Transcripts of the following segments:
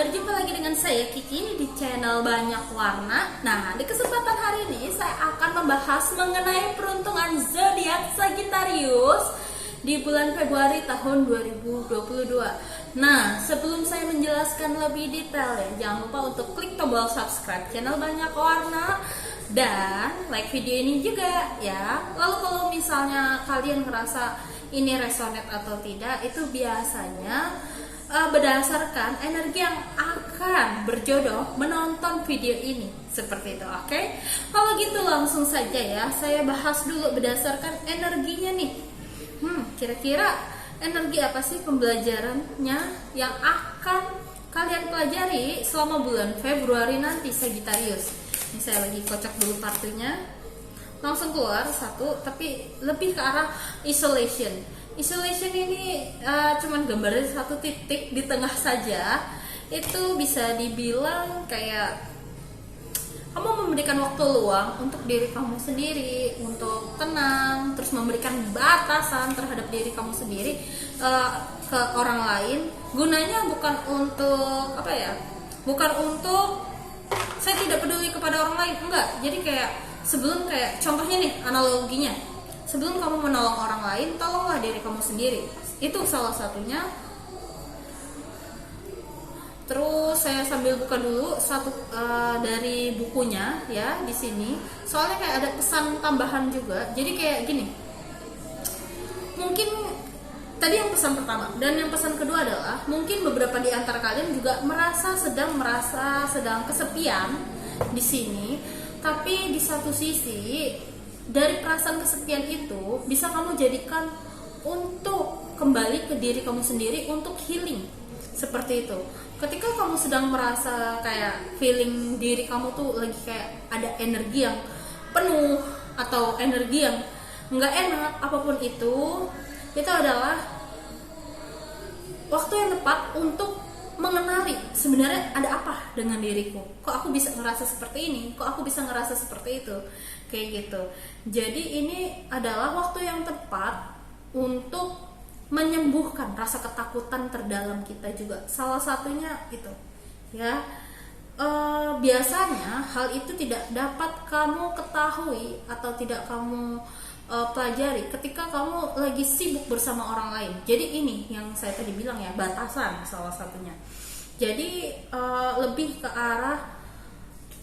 berjumpa lagi dengan saya Kiki di channel Banyak Warna. Nah, di kesempatan hari ini saya akan membahas mengenai peruntungan zodiak Sagittarius di bulan Februari tahun 2022. Nah, sebelum saya menjelaskan lebih detail ya, jangan lupa untuk klik tombol subscribe channel Banyak Warna dan like video ini juga ya. Lalu kalau misalnya kalian ngerasa ini resonate atau tidak, itu biasanya berdasarkan energi yang akan berjodoh menonton video ini, seperti itu. Oke, kalau gitu langsung saja ya, saya bahas dulu berdasarkan energinya nih. Kira-kira energi apa sih pembelajarannya yang akan kalian pelajari selama bulan Februari nanti, Sagittarius? Ini saya lagi kocok dulu kartunya, langsung keluar satu, tapi lebih ke arah isolation. Isolation ini cuman gambarnya satu titik di tengah saja. Itu bisa dibilang kayak kamu memberikan waktu luang untuk diri kamu sendiri, untuk tenang, terus memberikan batasan terhadap diri kamu sendiri ke orang lain. Gunanya bukan untuk apa ya? Bukan untuk saya tidak peduli kepada orang lain, enggak. Jadi kayak sebelum, kayak contohnya nih analoginya, sebelum kamu menolong orang lain, tolonglah diri kamu sendiri. Itu salah satunya. Terus saya sambil buka dulu satu dari bukunya ya di sini. Soalnya kayak ada pesan tambahan juga. Jadi kayak gini. Mungkin tadi yang pesan pertama dan yang pesan kedua adalah mungkin beberapa di antara kalian juga merasa sedang kesepian di sini. Tapi di satu sisi, dari perasaan kesepian itu bisa kamu jadikan untuk kembali ke diri kamu sendiri untuk healing. Seperti itu. Ketika kamu sedang merasa kayak feeling diri kamu tuh lagi kayak ada energi yang penuh atau energi yang nggak enak, apapun itu adalah waktu yang tepat untuk mengenali sebenarnya ada apa dengan diriku. Kok aku bisa ngerasa seperti ini? Kok aku bisa ngerasa seperti itu? Kayak gitu. Jadi ini adalah waktu yang tepat untuk menyembuhkan rasa ketakutan terdalam kita juga. Salah satunya itu ya. Biasanya hal itu tidak dapat kamu ketahui atau tidak kamu pelajari ketika kamu lagi sibuk bersama orang lain. Jadi ini yang saya tadi bilang ya, batasan salah satunya. Jadi lebih ke arah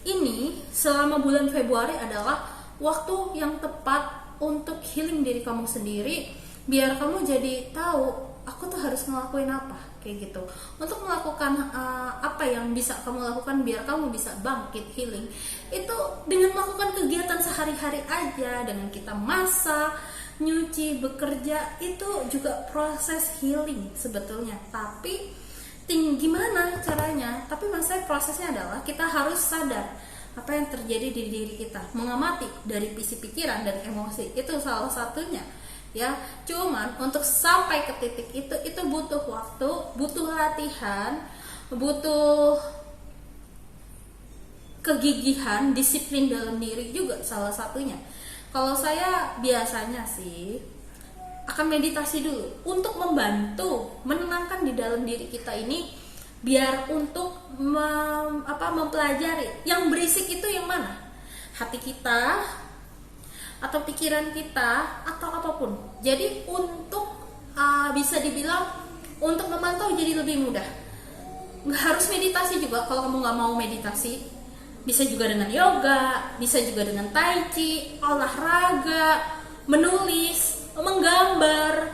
ini selama bulan Februari adalah waktu yang tepat untuk healing diri kamu sendiri, biar kamu jadi tahu aku tuh harus ngelakuin apa, kayak gitu. Untuk melakukan apa yang bisa kamu lakukan biar kamu bisa bangkit healing, itu dengan melakukan kegiatan sehari-hari aja, dengan kita masak, nyuci, bekerja, itu juga proses healing sebetulnya. Tapi gimana caranya? Tapi maksudnya prosesnya adalah kita harus sadar apa yang terjadi di diri kita, mengamati dari isi pikiran dan emosi, itu salah satunya ya. Cuman untuk sampai ke titik itu butuh waktu, butuh latihan, butuh kegigihan, disiplin dalam diri juga salah satunya. Kalau saya biasanya sih akan meditasi dulu untuk membantu menenangkan di dalam diri kita ini, biar untuk mempelajari yang berisik itu yang mana, hati kita atau pikiran kita atau apapun. Jadi untuk bisa dibilang untuk memantau jadi lebih mudah. Nggak harus meditasi juga. Kalau kamu nggak mau meditasi, bisa juga dengan yoga, bisa juga dengan tai chi, olahraga, menulis, menggambar,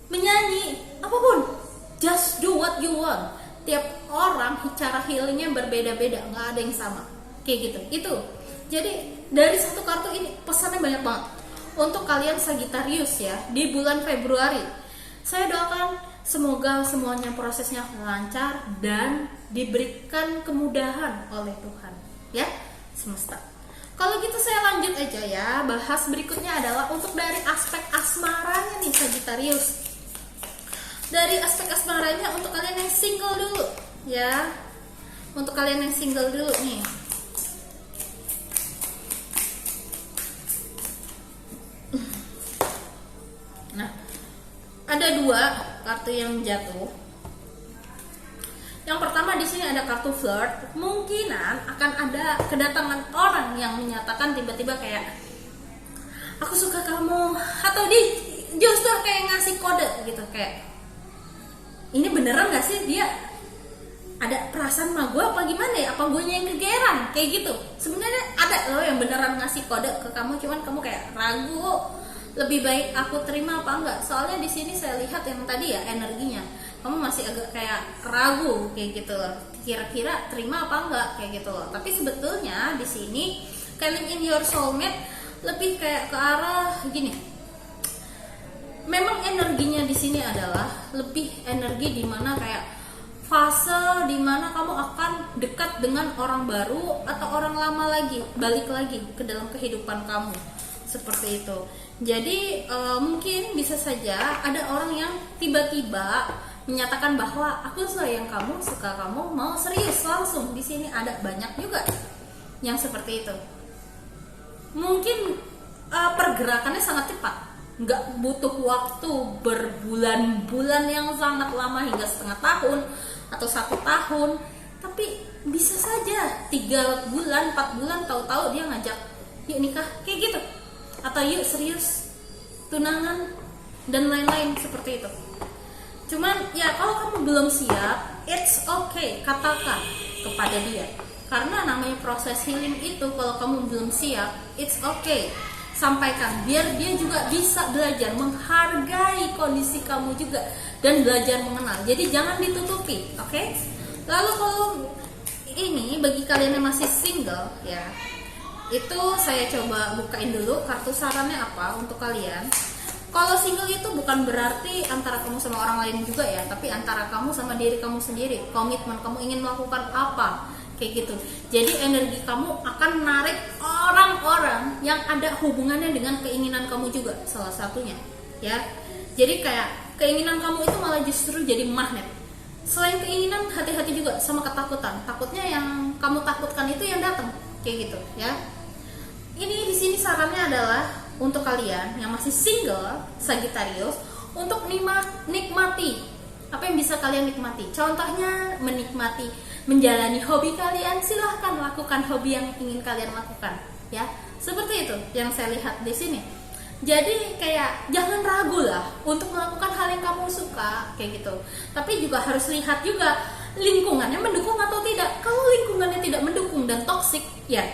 menyanyi, apapun. Just do what you want. Tiap orang cara healingnya berbeda-beda, nggak ada yang sama. Kayak gitu. Itu. Jadi dari satu kartu ini pesannya banyak banget untuk kalian Sagittarius ya di bulan Februari. Saya doakan semoga semuanya prosesnya lancar dan diberikan kemudahan oleh Tuhan ya, semesta. Kalau gitu saya lanjut aja ya. Bahas berikutnya adalah untuk dari aspek asmaranya nih Sagittarius. Dari aspek asmaranya untuk kalian yang single dulu ya. Untuk kalian yang single dulu nih. Nah, ada dua kartu yang jatuh. Yang pertama di sini ada kartu flirt. Kemungkinan akan ada kedatangan orang yang menyatakan tiba-tiba kayak aku suka kamu, atau dia justru kayak ngasih kode gitu, kayak ini beneran gak sih dia ada perasaan sama gue apa gimana ya, apa gue yang kegeran kayak gitu. Sebenarnya ada loh yang beneran ngasih kode ke kamu, cuman kamu kayak ragu, lebih baik aku terima apa enggak. Soalnya di sini saya lihat yang tadi ya, energinya kamu masih agak kayak ragu kayak gitu loh, kira-kira terima apa enggak kayak gitu loh. Tapi sebetulnya di sini calling in your soulmate lebih kayak ke arah gini. Memang energinya di sini adalah lebih energi dimana kayak fase dimana kamu akan dekat dengan orang baru atau orang lama lagi, balik lagi ke dalam kehidupan kamu, seperti itu. Jadi mungkin bisa saja ada orang yang tiba-tiba menyatakan bahwa aku sayang kamu, suka kamu, mau serius langsung. Di sini ada banyak juga yang seperti itu. Mungkin pergerakannya sangat cepat, nggak butuh waktu berbulan-bulan yang sangat lama hingga setengah tahun atau 1 tahun, tapi bisa saja 3 bulan, 4 bulan tahu-tahu dia ngajak yuk nikah kayak gitu, atau yuk serius tunangan dan lain-lain seperti itu. Cuman ya kalau kamu belum siap, it's okay, katakan kepada dia, karena namanya proses healing itu kalau kamu belum siap, it's okay, sampaikan biar dia juga bisa belajar menghargai kondisi kamu juga dan belajar mengenal. Jadi jangan ditutupi, oke? Lalu kalau ini bagi kalian yang masih single ya, itu saya coba bukain dulu kartu sarannya apa untuk kalian. Kalau single itu bukan berarti antara kamu sama orang lain juga ya, tapi antara kamu sama diri kamu sendiri. Komitmen kamu ingin melakukan apa, kayak gitu. Jadi energi kamu akan menarik orang-orang yang ada hubungannya dengan keinginan kamu juga, salah satunya ya. Jadi kayak keinginan kamu itu malah justru jadi magnet. Selain keinginan, hati-hati juga sama ketakutan. Takutnya yang kamu takutkan itu yang datang, kayak gitu ya. Ini di sini sarannya adalah untuk kalian yang masih single Sagittarius, untuk nikmati apa yang bisa kalian nikmati. Contohnya menikmati menjalani hobi kalian, silahkan lakukan hobi yang ingin kalian lakukan ya. Seperti itu yang saya lihat di sini. Jadi kayak jangan ragu lah untuk melakukan hal yang kamu suka kayak gitu. Tapi juga harus lihat juga lingkungannya mendukung atau tidak. Kalau lingkungannya tidak mendukung dan toksik, ya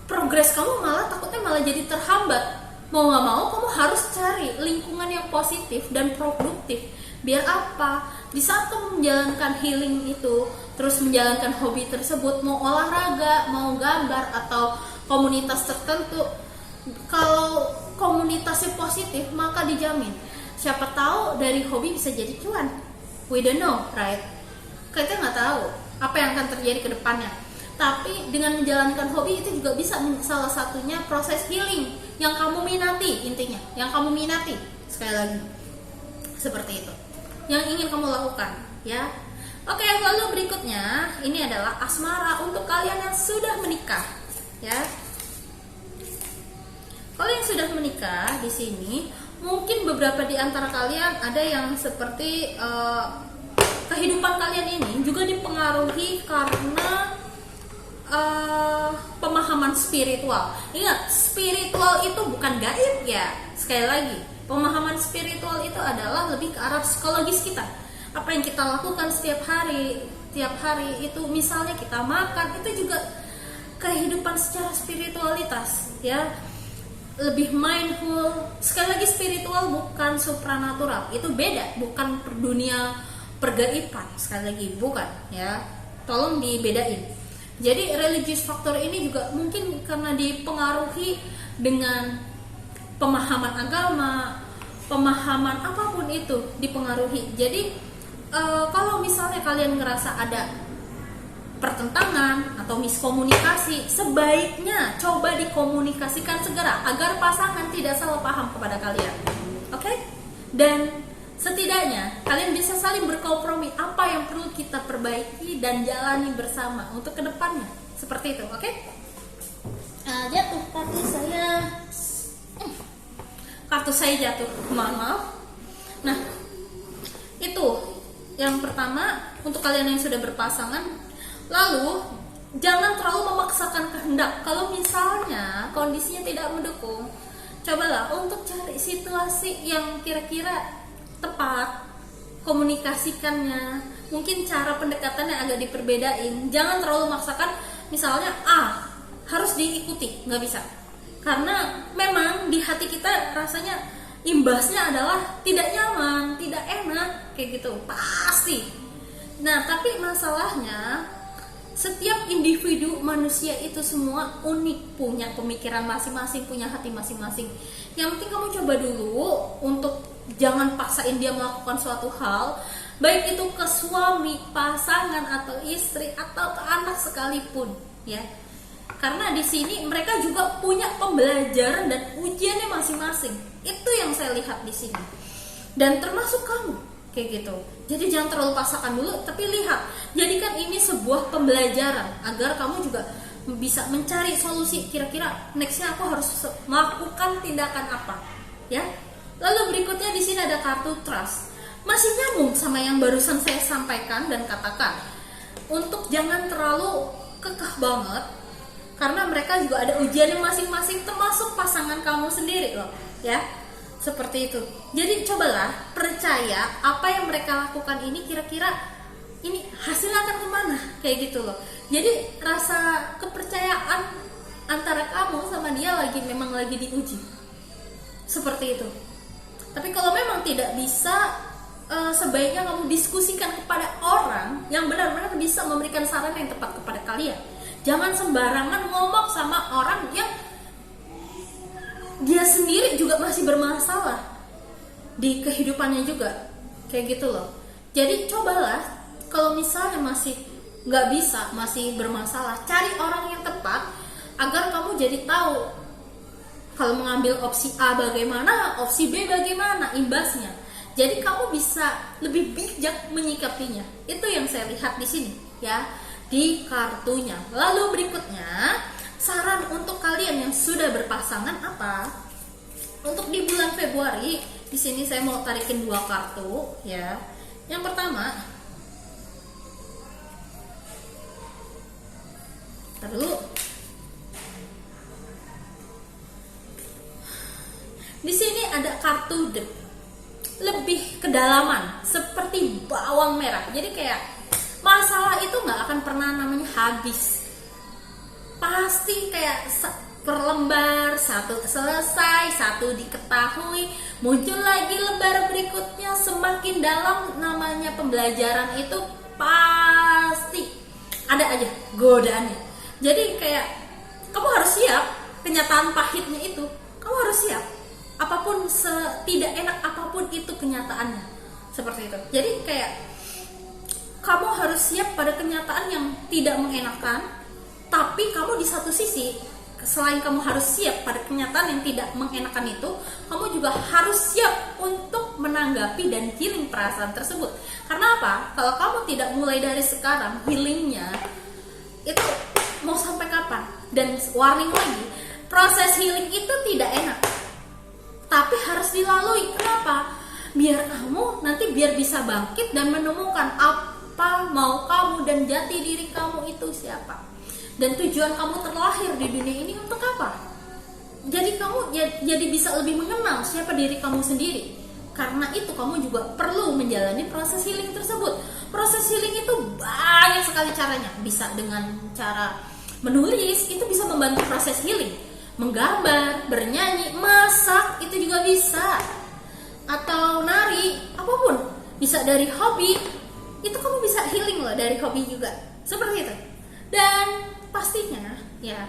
progres kamu takutnya malah jadi terhambat. Mau gak mau kamu harus cari lingkungan yang positif dan produktif. Biar apa? Di saat kamu menjalankan healing itu, terus menjalankan hobi tersebut, mau olahraga, mau gambar atau komunitas tertentu, kalau komunitasnya positif maka dijamin siapa tahu dari hobi bisa jadi cuan. We don't know, right? Kita nggak tahu apa yang akan terjadi ke depannya. Tapi dengan menjalankan hobi itu juga bisa salah satunya proses healing yang kamu minati, intinya yang kamu minati. Sekali lagi seperti itu yang ingin kamu lakukan ya. Oke, lalu berikutnya ini adalah asmara untuk kalian yang sudah menikah ya. Kalau yang sudah menikah di sini, mungkin beberapa di antara kalian ada yang seperti kehidupan kalian ini juga dipengaruhi karena pemahaman spiritual. Ingat, spiritual itu bukan gaib ya. Sekali lagi, pemahaman spiritual itu adalah lebih ke arah psikologis kita. Apa yang kita lakukan setiap hari itu, misalnya kita makan, itu juga kehidupan secara spiritualitas ya. Lebih mindful. Sekali lagi, spiritual bukan supranatural, itu beda, bukan dunia pergaiban. Sekali lagi bukan ya, tolong dibedain. Jadi religious factor ini juga mungkin karena dipengaruhi dengan pemahaman agama, pemahaman apapun itu dipengaruhi. Jadi kalau misalnya kalian ngerasa ada pertentangan atau miskomunikasi, sebaiknya coba dikomunikasikan segera agar pasangan tidak salah paham kepada kalian. Oke? Dan setidaknya kalian bisa saling berkompromi apa yang perlu kita perbaiki dan jalani bersama untuk kedepannya. Seperti itu, oke? Jatuh kartu saya jatuh, mohon maaf. Nah, yang pertama untuk kalian yang sudah berpasangan, lalu jangan terlalu memaksakan kehendak. Kalau misalnya kondisinya tidak mendukung, cobalah untuk cari situasi yang kira-kira tepat, komunikasikannya, mungkin cara pendekatannya agak diperbedain. Jangan terlalu memaksakan, misalnya harus diikuti, nggak bisa. Karena memang di hati kita rasanya imbasnya adalah tidak nyaman, tidak enak, kayak gitu, pasti. Nah, tapi masalahnya setiap individu manusia itu semua unik, punya pemikiran masing-masing, punya hati masing-masing. Yang penting kamu coba dulu untuk jangan paksain dia melakukan suatu hal, baik itu ke suami, pasangan, atau istri, atau ke anak sekalipun, ya. Karena di sini mereka juga punya pembelajaran dan ujiannya masing-masing. Itu yang saya lihat di sini. Dan termasuk kamu, kayak gitu. Jadi jangan terlalu paksakan dulu, tapi lihat, jadikan ini sebuah pembelajaran agar kamu juga bisa mencari solusi. Kira-kira nextnya aku harus melakukan tindakan apa, ya. Lalu berikutnya di sini ada kartu trust. Masih nyambung sama yang barusan saya sampaikan dan katakan. Untuk jangan terlalu kekeh banget, karena mereka juga ada ujiannya masing-masing, termasuk pasangan kamu sendiri loh, ya. Seperti itu. Jadi cobalah percaya apa yang mereka lakukan ini kira-kira ini hasilnya akan kemana, kayak gitu loh. Jadi rasa kepercayaan antara kamu sama dia memang lagi diuji. Seperti itu. Tapi kalau memang tidak bisa, sebaiknya kamu diskusikan kepada orang yang benar-benar bisa memberikan saran yang tepat kepada kalian. Jangan sembarangan ngomong sama orang yang dia sendiri juga masih bermasalah di kehidupannya juga, kayak gitu loh. Jadi cobalah, kalau misalnya masih nggak bisa, masih bermasalah, cari orang yang tepat agar kamu jadi tahu kalau mengambil opsi A bagaimana, opsi B bagaimana imbasnya. Jadi kamu bisa lebih bijak menyikapinya. Itu yang saya lihat di sini, ya, di kartunya. Lalu berikutnya, saran untuk kalian yang sudah berpasangan apa? Untuk di bulan Februari, di sini saya mau tarikin 2 kartu, ya. Yang pertama, di sini ada kartu lebih kedalaman, seperti bawang merah. Jadi kayak masalah itu nggak akan pernah namanya habis. Pasti kayak per lembar, satu selesai, satu diketahui, muncul lagi lembar berikutnya. Semakin dalam namanya pembelajaran itu pasti ada aja godaannya. Jadi kayak kamu harus siap kenyataan pahitnya itu. Kamu harus siap. Apapun tidak enak apapun itu kenyataannya. Seperti itu. Jadi kayak kamu harus siap pada kenyataan yang tidak mengenakan, tapi kamu di satu sisi, selain kamu harus siap pada kenyataan yang tidak mengenakan itu, kamu juga harus siap untuk menanggapi dan healing perasaan tersebut. Karena apa? Kalau kamu tidak mulai dari sekarang healingnya, itu mau sampai kapan? Dan warning lagi, proses healing itu tidak enak, tapi harus dilalui. Kenapa? Biar kamu nanti bisa bangkit dan menemukan apa mau kamu dan jati diri kamu itu siapa. Dan tujuan kamu terlahir di dunia ini untuk apa? Jadi kamu jadi bisa lebih mengenal siapa diri kamu sendiri. Karena itu kamu juga perlu menjalani proses healing tersebut. Proses healing itu banyak sekali caranya. Bisa dengan cara menulis, itu bisa membantu proses healing. Menggambar, bernyanyi, masak, itu juga bisa. Atau nari, apapun. Bisa dari hobi, itu kamu bisa healing loh dari hobi juga. Seperti itu. Dan pastinya, ya,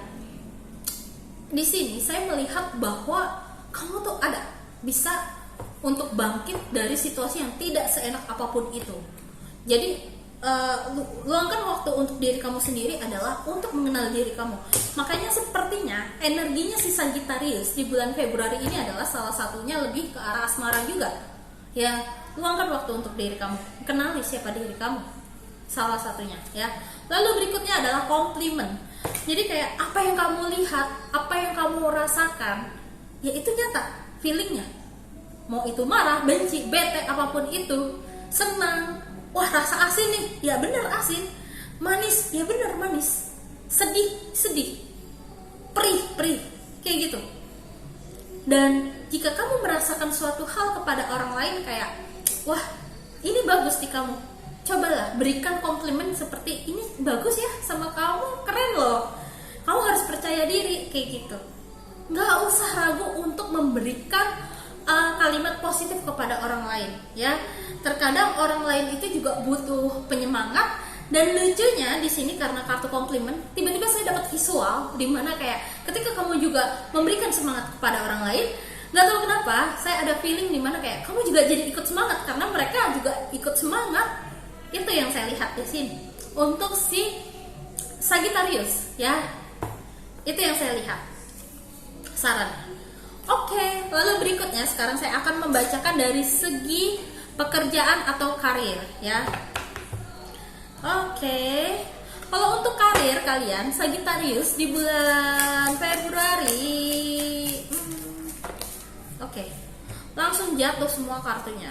di sini saya melihat bahwa kamu tuh ada bisa untuk bangkit dari situasi yang tidak seenak apapun itu. Jadi luangkan waktu untuk diri kamu sendiri adalah untuk mengenal diri kamu. Makanya sepertinya energinya si Sagittarius di bulan Februari ini adalah salah satunya lebih ke arah asmara juga. Ya, luangkan waktu untuk diri kamu, kenali siapa diri kamu. Salah satunya, ya. Lalu berikutnya adalah komplimen. Jadi kayak apa yang kamu lihat, apa yang kamu rasakan, ya itu nyata, feelingnya. Mau itu marah, benci, bete, apapun itu, senang, wah rasa asin nih, ya bener asin, manis, ya bener manis, sedih, sedih, perih, perih, kayak gitu. Dan jika kamu merasakan suatu hal kepada orang lain kayak, wah ini bagus di kamu, cobalah berikan komplimen seperti ini bagus ya sama kamu, keren loh, kamu harus percaya diri, kayak gitu. Nggak usah ragu untuk memberikan kalimat positif kepada orang lain, ya. Terkadang orang lain itu juga butuh penyemangat. Dan lucunya di sini karena kartu komplimen, tiba-tiba saya dapat visual di mana kayak ketika kamu juga memberikan semangat kepada orang lain, nggak tahu kenapa saya ada feeling di mana kayak kamu juga jadi ikut semangat karena mereka juga ikut semangat. Itu yang saya lihat di sini untuk si Sagittarius, ya. Itu yang saya lihat. Saran. Oke, lalu berikutnya sekarang saya akan membacakan dari segi pekerjaan atau karir, ya. Oke, kalau untuk karir kalian Sagittarius di bulan Februari, oke, langsung jatuh semua kartunya.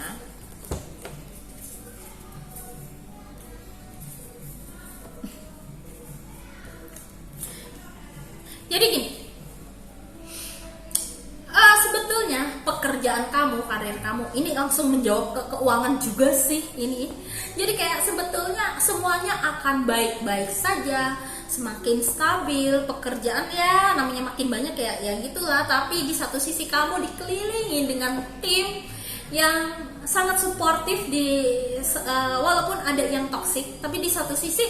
Jadi gini, sebetulnya pekerjaan kamu, karir kamu ini langsung menjawab ke keuangan juga sih ini. Jadi kayak sebetulnya semuanya akan baik-baik saja, semakin stabil, pekerjaan ya namanya makin banyak ya gitulah. Tapi di satu sisi kamu dikelilingi dengan tim yang sangat suportif walaupun ada yang toksik, tapi di satu sisi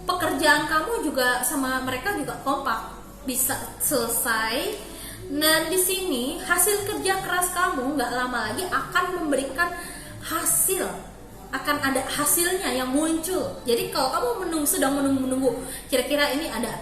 pekerjaan kamu juga sama mereka juga kompak, bisa selesai. Dan di sini hasil kerja keras kamu nggak lama lagi akan memberikan hasil, akan ada hasilnya yang muncul. Jadi kalau kamu sedang menunggu kira-kira ini ada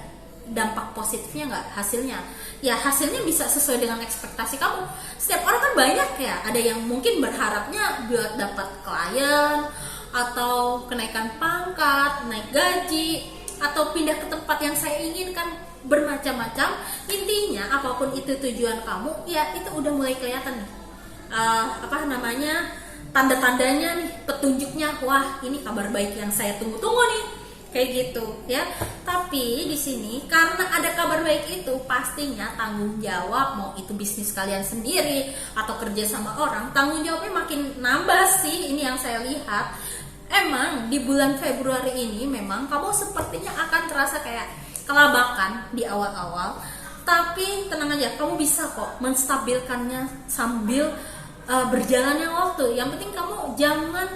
dampak positifnya nggak hasilnya, ya hasilnya bisa sesuai dengan ekspektasi kamu. Setiap orang kan banyak ya, ada yang mungkin berharapnya buat dapat klien atau kenaikan pangkat, naik gaji, atau pindah ke tempat yang saya inginkan, bermacam-macam. Intinya apapun itu tujuan kamu, ya itu udah mulai kelihatan nih, tanda-tandanya nih, petunjuknya, wah ini kabar baik yang saya tunggu-tunggu nih, kayak gitu ya. Tapi di sini karena ada kabar baik itu, pastinya tanggung jawab, mau itu bisnis kalian sendiri atau kerja sama orang, tanggung jawabnya makin nambah sih. Ini yang saya lihat. Emang di bulan Februari ini memang kamu sepertinya akan terasa kayak kelabakan di awal-awal, tapi tenang aja, kamu bisa kok menstabilkannya sambil berjalannya waktu. Yang penting kamu jangan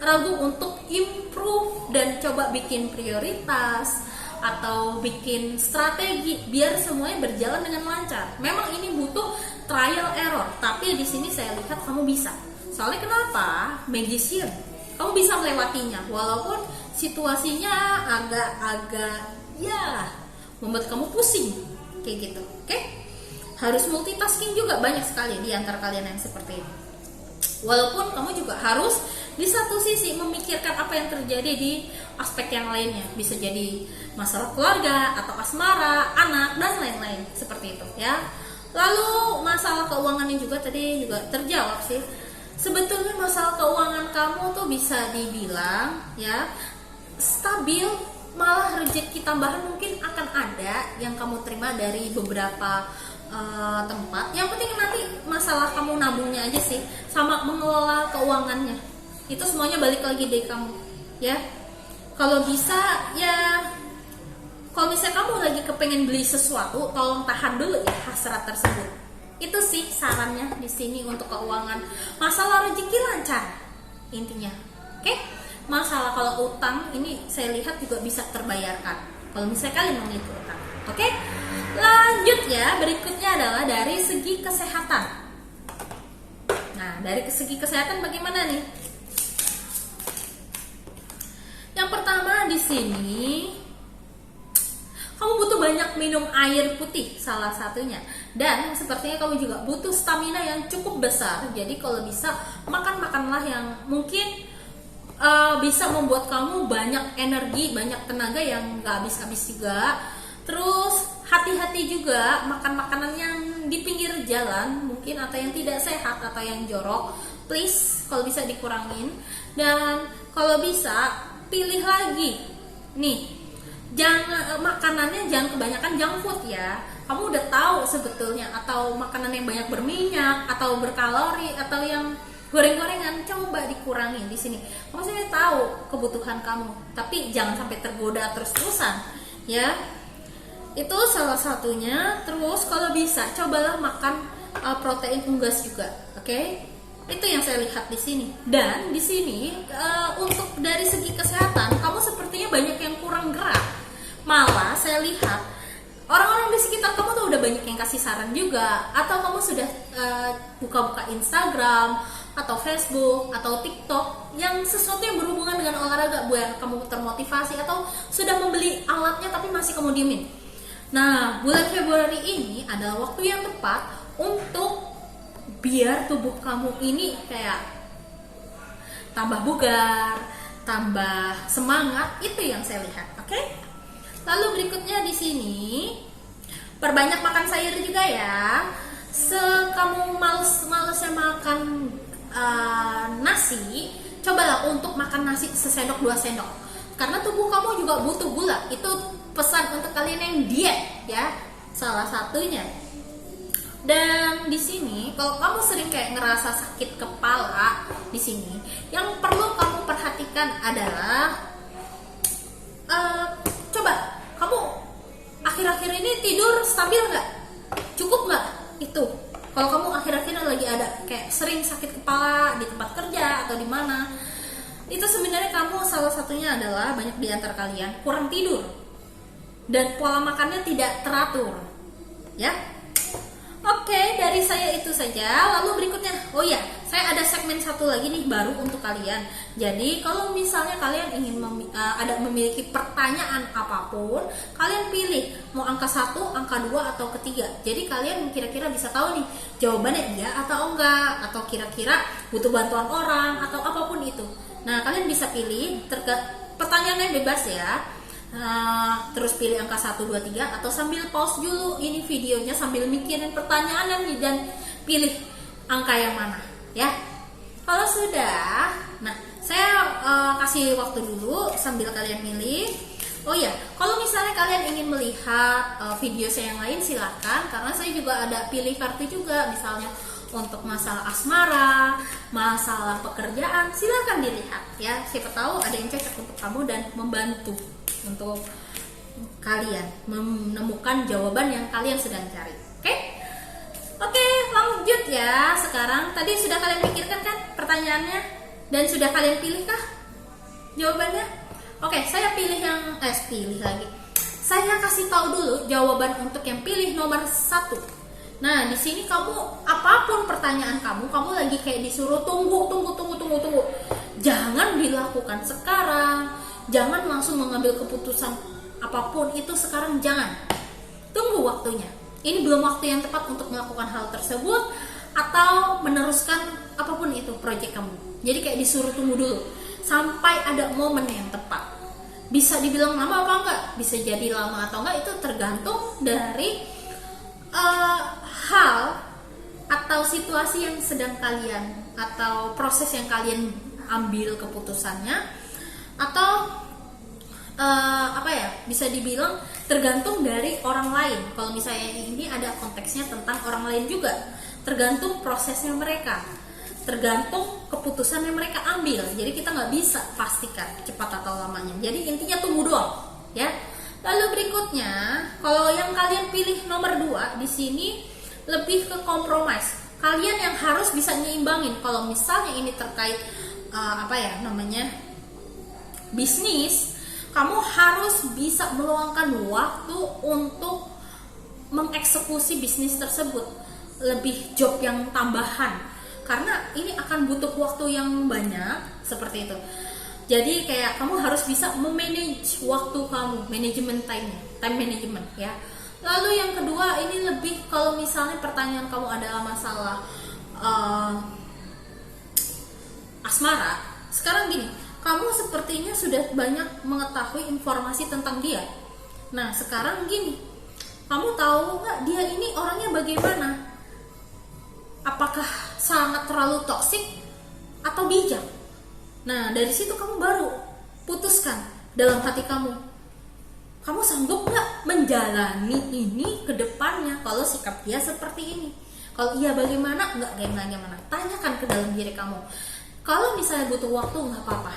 ragu untuk improve dan coba bikin prioritas atau bikin strategi biar semuanya berjalan dengan lancar. Memang ini butuh trial error, tapi di sini saya lihat kamu bisa. Soalnya kenapa? Magician. Kamu bisa melewatinya walaupun situasinya agak ya membuat kamu pusing kayak gitu. Oke? Harus multitasking juga, banyak sekali di antara kalian yang seperti ini. Walaupun kamu juga harus di satu sisi memikirkan apa yang terjadi di aspek yang lainnya. Bisa jadi masalah keluarga atau asmara, anak dan lain-lain seperti itu ya. Lalu masalah keuangannya juga tadi juga terjawab sih. Sebetulnya masalah keuangan kamu tuh bisa dibilang ya stabil, malah rezeki tambahan mungkin akan ada yang kamu terima dari beberapa tempat. Yang penting nanti masalah kamu nabungnya aja sih, sama mengelola keuangannya. Itu semuanya balik lagi deh kamu ya. Kalau bisa ya, kalau misalnya kamu lagi kepengen beli sesuatu, tolong tahan dulu ya hasrat tersebut. Itu sih sarannya di sini untuk keuangan. Masalah rezeki lancar intinya. Oke? Masalah kalau utang ini saya lihat juga bisa terbayarkan kalau misalnya kalian memiliki utang. Oke? Lanjut ya, berikutnya adalah dari segi kesehatan. Nah, dari segi kesehatan bagaimana nih? Yang pertama di sini kamu butuh banyak minum air putih salah satunya. Dan sepertinya kamu juga butuh stamina yang cukup besar. Jadi kalau bisa makanlah yang mungkin bisa membuat kamu banyak energi, banyak tenaga yang gak habis-habis juga. Terus hati-hati juga makan makanan yang di pinggir jalan mungkin, atau yang tidak sehat atau yang jorok. Please kalau bisa dikurangin. Dan kalau bisa pilih lagi nih, jangan makanannya jangan kebanyakan junk food ya. Kamu udah tahu sebetulnya, atau makanan yang banyak berminyak atau berkalori atau yang goreng-gorengan, coba dikurangi di sini. Kamu sudah tahu kebutuhan kamu, tapi jangan sampai tergoda terus-terusan ya. Itu salah satunya. Terus kalau bisa cobalah makan protein unggas juga, oke? Itu yang saya lihat di sini. Dan di sini untuk dari segi kesehatan, kamu sepertinya banyak yang kurang gerak. Malah saya lihat orang-orang di sekitar kamu tuh udah banyak yang kasih saran juga, atau kamu sudah buka-buka Instagram atau Facebook atau TikTok yang sesuatu yang berhubungan dengan olahraga buat kamu termotivasi, atau sudah membeli alatnya tapi masih kamu diemin. Nah, bulan Februari ini adalah waktu yang tepat untuk biar tubuh kamu ini kayak tambah bugar, tambah semangat. Itu yang saya lihat, oke? Lalu berikutnya di sini, perbanyak makan sayur juga ya. Kamu males-malesnya makan nasi, cobalah untuk makan nasi sesendok 2 sendok. Karena tubuh kamu juga butuh gula. Itu pesan untuk kalian yang diet ya, salah satunya. Dan di sini kalau kamu sering kayak ngerasa sakit kepala di sini, yang perlu kamu perhatikan adalah coba kamu akhir-akhir ini tidur stabil nggak? Cukup nggak? Itu kalau kamu akhir-akhir ini lagi ada kayak sering sakit kepala di tempat kerja atau di mana, itu sebenarnya kamu salah satunya adalah banyak di antara kalian kurang tidur dan pola makannya tidak teratur ya. Oke, dari saya itu saja. Lalu berikutnya, oh ya, saya ada segmen satu lagi nih baru untuk kalian. Jadi kalau misalnya kalian ingin memiliki pertanyaan apapun, kalian pilih mau angka 1, angka 2 atau ketiga. Jadi kalian kira-kira bisa tahu nih jawabannya iya atau enggak, atau kira-kira butuh bantuan orang atau apapun itu. Nah, kalian bisa pilih pertanyaannya bebas ya. Terus pilih angka 1, 2, 3 atau sambil pause dulu ini videonya sambil mikirin pertanyaan dan pilih angka yang mana ya. Kalau sudah, nah saya kasih waktu dulu sambil kalian milih. Oh ya, kalau misalnya kalian ingin melihat video saya yang lain silakan, karena saya juga ada pilih kartu juga, misalnya untuk masalah asmara, masalah pekerjaan, silakan dilihat ya. Siapa tahu ada yang cocok untuk kamu dan membantu untuk kalian menemukan jawaban yang kalian sedang cari. Oke, lanjut ya. Sekarang tadi sudah kalian pikirkan kan pertanyaannya dan sudah kalian pilih kah jawabannya? Oke, saya pilih yang pilih lagi. Saya kasih tahu dulu jawaban untuk yang pilih nomor 1. Nah, di sini kamu apapun pertanyaan kamu lagi kayak disuruh tunggu. Jangan dilakukan sekarang. Jangan langsung mengambil keputusan apapun itu sekarang, jangan. Tunggu waktunya. Ini belum waktu yang tepat untuk melakukan hal tersebut atau meneruskan apapun itu proyek kamu. Jadi kayak disuruh tunggu dulu sampai ada momen yang tepat. Bisa dibilang lama apa enggak? Bisa jadi lama atau enggak itu tergantung dari hal atau situasi yang sedang kalian atau proses yang kalian ambil keputusannya, atau bisa dibilang tergantung dari orang lain. Kalau misalnya ini ada konteksnya tentang orang lain juga, tergantung prosesnya mereka, tergantung keputusan yang mereka ambil. Jadi kita nggak bisa pastikan cepat atau lamanya. Jadi intinya tunggu doang ya. Lalu berikutnya, kalau yang kalian pilih nomor 2 di sini lebih ke kompromis. Kalian yang harus bisa nyimbangin. Kalau misalnya ini terkait bisnis, kamu harus bisa meluangkan waktu untuk mengeksekusi bisnis tersebut, lebih job yang tambahan, karena ini akan butuh waktu yang banyak seperti itu. Jadi kayak kamu harus bisa memanage waktu kamu, manajemen time management ya. Lalu yang kedua, ini lebih kalau misalnya pertanyaan kamu adalah masalah asmara. Sekarang gini, kamu sepertinya sudah banyak mengetahui informasi tentang dia. Nah sekarang gini, kamu tahu nggak dia ini orangnya bagaimana? Apakah sangat terlalu toksik atau bijak? Nah, dari situ kamu baru putuskan dalam hati kamu. Kamu sanggup nggak menjalani ini ke depannya kalau sikap dia seperti ini? Kalau iya bagaimana? Nggak gimana. Tanyakan ke dalam diri kamu. Kalau misalnya butuh waktu nggak apa-apa.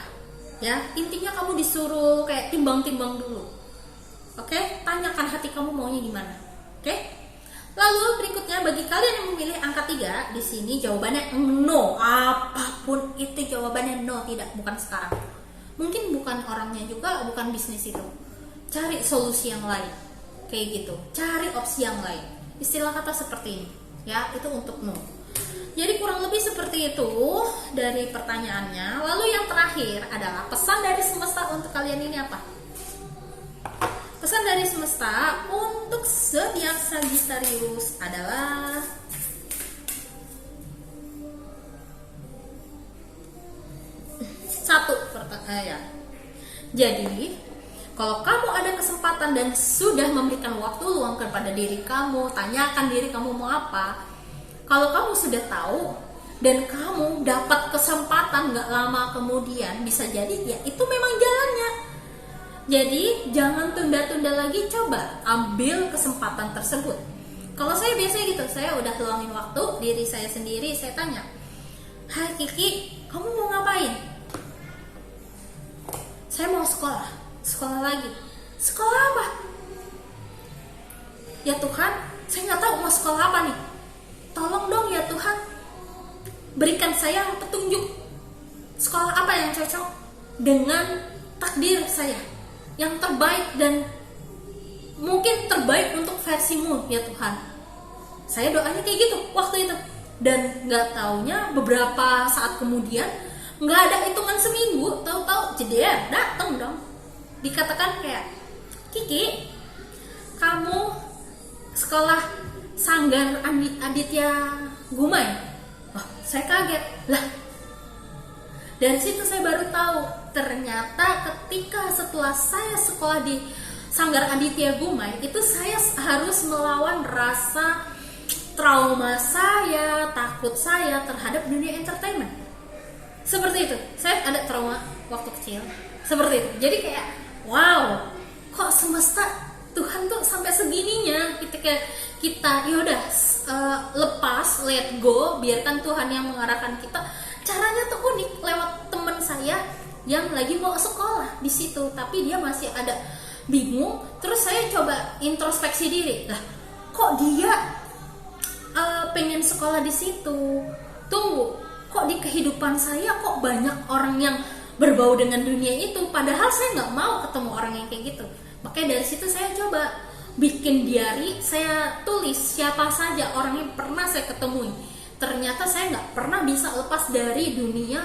Ya, intinya kamu disuruh kayak timbang-timbang dulu. Oke? Tanyakan hati kamu maunya gimana. Oke? Lalu berikutnya bagi kalian yang memilih angka 3, di sini jawabannya no. Apapun itu jawabannya no, tidak, bukan sekarang. Mungkin bukan orangnya juga, bukan bisnis itu. Cari solusi yang lain. Kayak gitu. Cari opsi yang lain. Istilah kata seperti ini. Ya, itu untuk no. Jadi kurang lebih seperti itu dari pertanyaannya. Lalu yang terakhir adalah pesan dari semesta untuk kalian ini apa? Pesan dari semesta untuk zodiak Sagittarius adalah Jadi, kalau kamu ada kesempatan dan sudah memberikan waktu luang kepada diri kamu, tanyakan diri kamu mau apa. Kalau kamu sudah tahu dan kamu dapat kesempatan gak lama kemudian, bisa jadi ya itu memang jalannya. Jadi jangan tunda-tunda lagi, coba ambil kesempatan tersebut. Kalau saya biasanya gitu, saya udah luangin waktu diri saya sendiri, saya tanya, "Hai Kiki, kamu mau ngapain?" "Saya mau sekolah lagi." "Sekolah apa?" "Ya Tuhan, saya nggak tahu mau sekolah apa nih. Tolong dong ya Tuhan, berikan saya petunjuk. Sekolah apa yang cocok dengan takdir saya, yang terbaik dan mungkin terbaik untuk versimu ya Tuhan." Saya doanya kayak gitu waktu itu. Dan nggak taunya beberapa saat kemudian, nggak ada hitungan seminggu, tahu-tahu jeda dateng dong. Dikatakan kayak, "Kiki, kamu sekolah Sanggar Aditya Gumai." Wah, saya kaget lah. Dari situ saya baru tahu, ternyata ketika setelah saya sekolah di Sanggar Aditya Gumai, itu saya harus melawan rasa trauma saya, takut saya terhadap dunia entertainment. Seperti itu. Saya ada trauma waktu kecil. Seperti itu. Jadi kayak, wow, kok semesta Tuhan tuh sampai segininya. Kita yaudah lepas, let go, biarkan Tuhan yang mengarahkan kita. Caranya tuh unik, lewat teman saya yang lagi mau sekolah di situ, tapi dia masih ada bingung. Terus saya coba introspeksi diri, lah kok dia pengen sekolah di situ. Tunggu, kok di kehidupan saya kok banyak orang yang berbau dengan dunia itu, padahal saya nggak mau ketemu orang yang kayak gitu. Makanya dari situ saya coba bikin diary, saya tulis siapa saja orang yang pernah saya ketemui. Ternyata saya nggak pernah bisa lepas dari dunia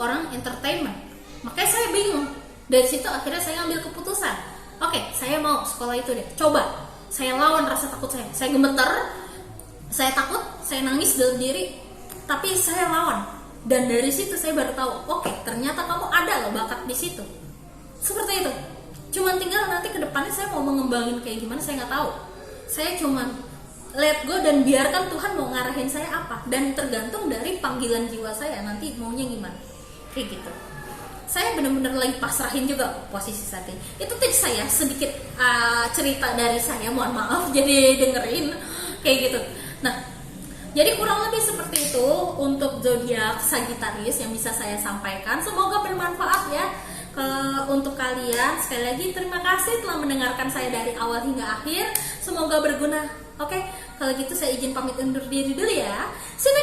orang entertainment. Makanya saya bingung. Dari situ akhirnya saya ambil keputusan, oke, saya mau sekolah itu deh. Coba saya lawan rasa takut saya. Saya gemeter, saya takut, saya nangis dalam diri, tapi saya lawan. Dan dari situ saya baru tahu, oke, ternyata kamu ada loh bakat di situ. Seperti itu. Cuman tinggal nanti ke depannya saya mau mengembangin kayak gimana, saya nggak tahu. Saya cuman let go dan biarkan Tuhan mau ngarahin saya apa. Dan tergantung dari panggilan jiwa saya nanti maunya gimana. Kayak gitu. Saya benar-benar lagi pasrahin juga posisi saat ini. Itu tips saya, sedikit cerita dari saya, mohon maaf jadi dengerin kayak gitu. Nah, jadi kurang lebih seperti itu untuk zodiak Sagittarius yang bisa saya sampaikan. Semoga bermanfaat ya untuk kalian. Sekali lagi terima kasih telah mendengarkan saya dari awal hingga akhir. Semoga berguna. Oke, kalau gitu saya izin pamit undur diri dulu ya. See